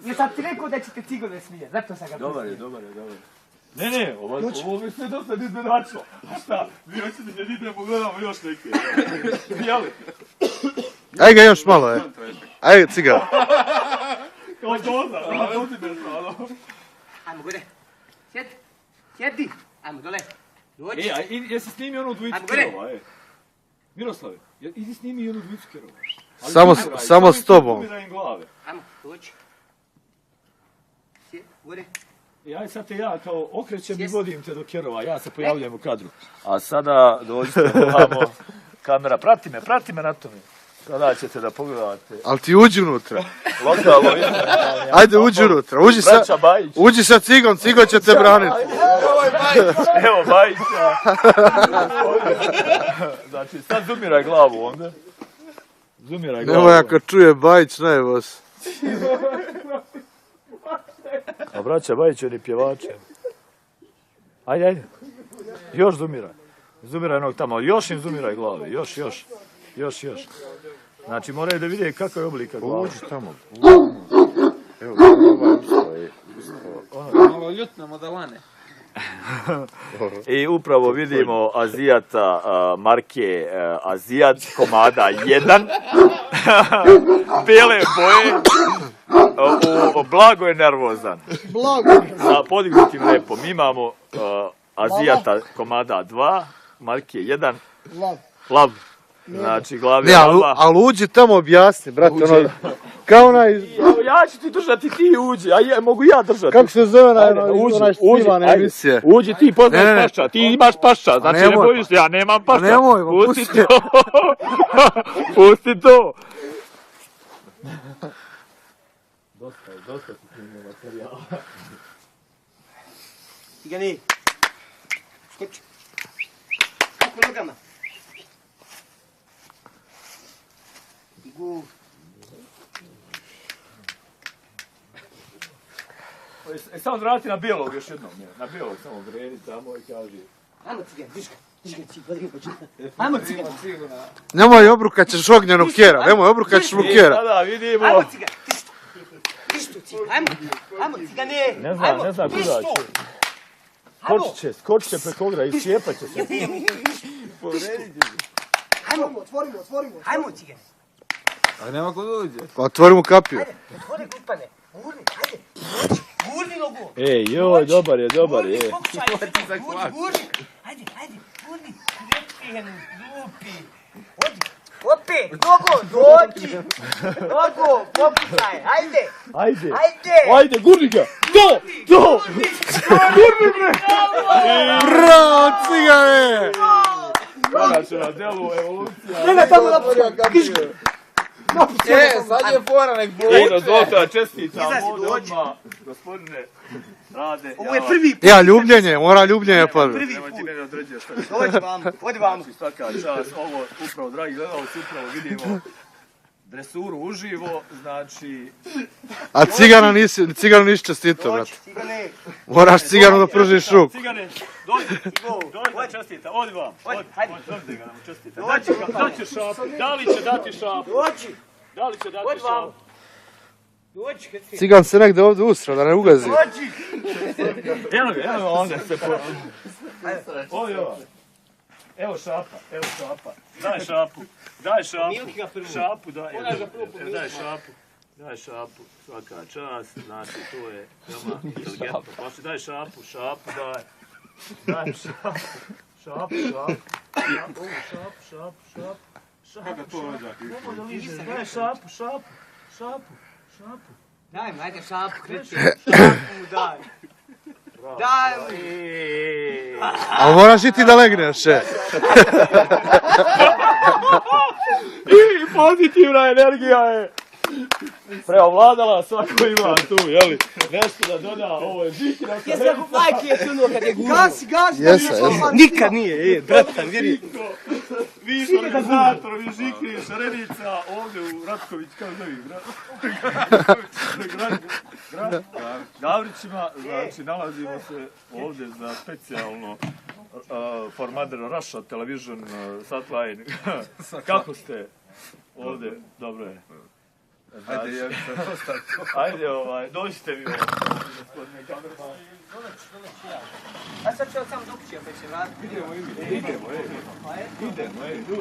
Jesam ti rekao da ćete cigove smije, zato sam ga pustio. Dobar je. Ne, ovo mi sve dosta iznenačilo. Šta, mi hoćete da idemo, gledamo još neke. Jeli? Ajde ga još malo, Ajde, cigara. Kao doza, Ajmo gore. Sjedi. Ajmo dole. Dođi. Jesi snimio onu dvojicu kerova, Miroslave, idi snimi onu dvojicu kerova. Samo s tobom. Ajmo, dođi. Sjedi, gore. Aj sad te ja kao okrećem i vodim te do kerova, ja se pojavljam u kadru. A sada dođite ovamo, kamera, prati me na tome. Sada ćete da pogledate. Ali ti uđi unutra. Lokalno Ajde, uđi unutra. Uđi sa Cigom, Cigo će te braniti. Evo Bajića. Znači, sad zumiraj glavu onda. Nemoj ako čuje Bajić, ne vas. A braća Bajić, oni pjevače. Ajde. Još zumiraj. Zumiraj onog tamo, još im zumiraj glave, još. Znači, moraju da vide kakav je oblika glava. Uđi tamo. Evo, malo ljutnemo da lane. I upravo vidimo Azijata marke Azijat komada 1. Bijele boje. Blago je nervozan. Sa podignutim repom. Imamo Azijata komada 2, marke 1. Lav. Znači, glavi lava. Ali uđi tamo objasni, brate, ono... Kao onaj... Ja ću ti držati, ti uđi, a mogu ja držati. Kako se zove onaj štivane emisije? Uđi, ti poznaš pašča, ti imaš pašča, znači ne bojiš se, ja nemam pašča. Nemoj, pusti to. Pusti to. Dosta ti snimio materijala. Tigani. Skoči. Kako nogama? Igu. Samo vrati na bijelog još jednom, na bijelog samo vredi tamo i kaži. Ajmo Cigan, dižga ci, vodi mi počinje. Ajmo Cigan. Nemoj obrukat ćeš ognjenog kjera, Sada vidimo. Ajmo Cigan, tištu Cigan, ajmo Cigane. Ne znam kuda će. Skočit će preko ogra i sjepat će se. Ajmo Cigan. A nema ko dođe. Pa otvorimo kapiju. Ajde, otvori gutpane, gurni, ajde. Gurni nogu. Ej, joj, dobar je. Gurni, ajde, gurni. Lupi. Opet, nogu, dođi. Nogu, pokušaj, ajde. Ajde, gurni ga. Do. Gurni bre. Bravo, Cigane! Kada će na delu evolucija. Nema tamo dižga. Sad je fora nek bude. Dozvolite, čestitam ovdje odmah, gospodine Rade. Ovo je prvi put. Ja, ljubljenje, mora ljubljenje prvi. Nemoj ti mene određuješ. Odi vamo. Svaka čast, ovo upravo, dragi gledalci, upravo vidimo dresuru uživo, znači... A Ciganu nisi čestito, brate. Cigane. Moraš Ciganu da pružiš ruku. Cigane, dođi, čestita, odi vam. Hajde. Dođi ga nam čestita. Daće šapu, da li će dati šapu? Dođi. Da li će dati šapu? Dođi, kad si. Cigan se negde ovdje usra, da ne ugazi. Dođi. Evo ga, onda se po... Evo šapa. Daj šapu. Daj šapu, svaka čast, znači to je veoma inteligentno. Paši, daj šapu, daj. Daj šapu. Kako to rođak? Daj šapu. Daj, ajde šapu, kreći. Šapu, daj. Daj mu. Ali moraš i ti da legneš, I pozitivna energija je preovladala, svako ima tu, jeli? Nešto da doda, ovo je žikina. Jesi kako majke je tunuo kad je gurno? Gasi. Jesa. Nikad nije, bratan, vidi. Vi organizator, vi žikni, Šarenica, ovdje u Ratković, kako zove, Gavrićima, znači nalazimo se ovdje za specijalno for Mother Russia Television Satellite. Kako ste ovdje? Dobro je. Ajde, ja sam ostati. Ajde, dođite vi ovo. Gospodine kamerman. A sad ću sam do kuće, pa će vratiti. Idemo, ljudi.